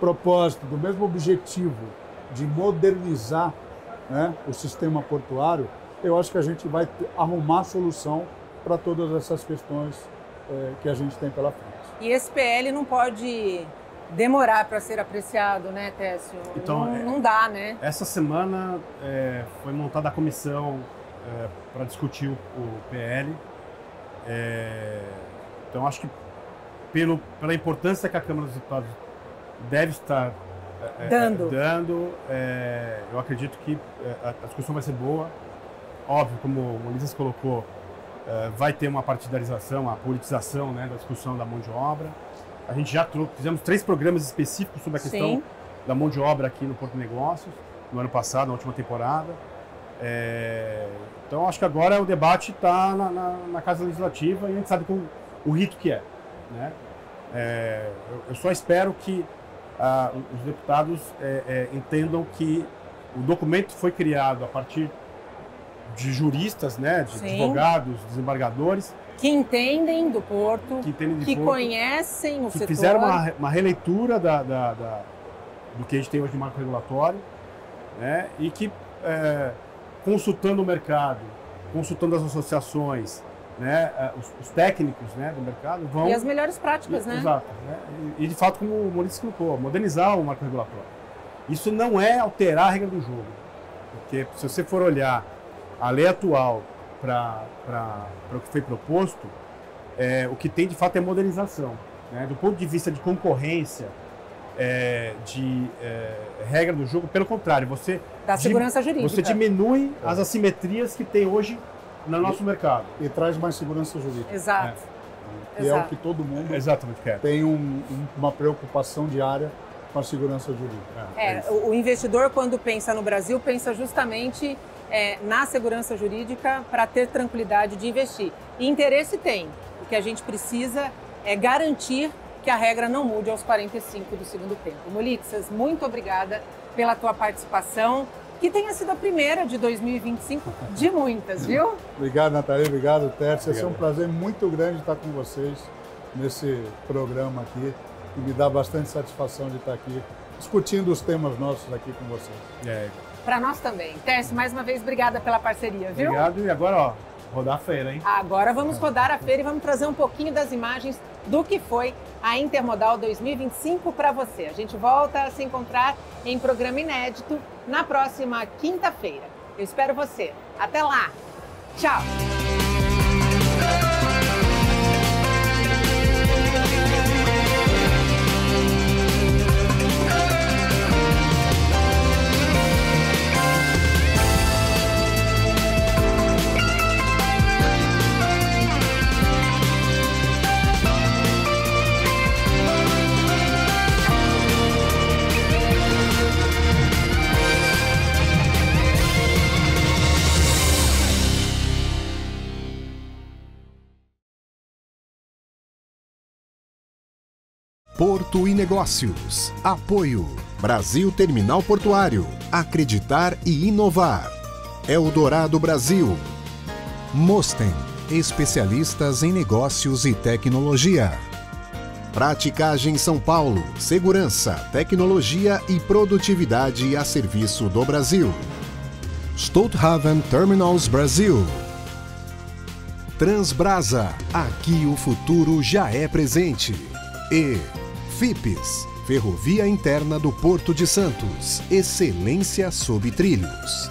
do mesmo objetivo de modernizar, né, o sistema portuário, eu acho que a gente vai arrumar solução para todas essas questões que a gente tem pela frente. E esse PL não pode demorar para ser apreciado, né, Técio? Então, não dá, né? Essa semana foi montada a comissão para discutir o PL. Então, acho que pela importância que a Câmara dos Deputados deve estar dando, eu acredito que a discussão vai ser boa. Óbvio, como o Ulisses colocou, vai ter uma partidarização, uma politização, né, da discussão da mão de obra. A gente já fizemos 3 programas específicos sobre a questão, sim, da mão de obra aqui no Porto Negócios, no ano passado, na última temporada. Então, acho que agora o debate está na Casa Legislativa e a gente sabe o rito que é, né? Eu só espero que os deputados entendam que o documento foi criado a partir de juristas, né, de sim, advogados, desembargadores, que entendem do porto, que conhecem o setor, que fizeram uma releitura do que a gente tem hoje de marco regulatório, né, e que, consultando o mercado, consultando as associações, né, os técnicos, né, do mercado vão... E as melhores práticas, né? Exato. Né, e de fato, como o Maurício colocou, modernizar o marco regulatório. Isso não é alterar a regra do jogo, porque se você for olhar a lei atual para o que foi proposto, o que tem de fato é modernização. Né? Do ponto de vista de concorrência, regra do jogo, pelo contrário, você segurança jurídica. Você diminui as assimetrias que tem hoje no nosso mercado. E traz mais segurança jurídica. Exato. Que é o que todo mundo quer. Tem uma preocupação diária com a segurança jurídica. O investidor, quando pensa no Brasil, pensa justamente na segurança jurídica para ter tranquilidade de investir. E interesse tem. O que a gente precisa é garantir que a regra não mude aos 45 do segundo tempo. Molitsas, muito obrigada pela tua participação, que tenha sido a primeira de 2025 de muitas, viu? Obrigado, Nathalie. Obrigado, Tércio. Esse é um prazer muito grande estar com vocês nesse programa aqui. E me dá bastante satisfação de estar aqui discutindo os temas nossos aqui com vocês. Para nós também. Tércio, mais uma vez, obrigada pela parceria, viu? Obrigado. E agora, rodar a feira, hein? Agora vamos rodar a feira e vamos trazer um pouquinho das imagens do que foi a Intermodal 2025 para você. A gente volta a se encontrar em programa inédito na próxima quinta-feira. Eu espero você. Até lá. Tchau. Porto e Negócios. Apoio. Brasil Terminal Portuário. Acreditar e inovar. Eldorado Brasil. Mosten. Especialistas em negócios e tecnologia. Praticagem São Paulo. Segurança, tecnologia e produtividade a serviço do Brasil. Stolthaven Terminals Brasil. Transbrasa. Aqui o futuro já é presente. E FIPS, Ferrovia Interna do Porto de Santos. Excelência sob trilhos.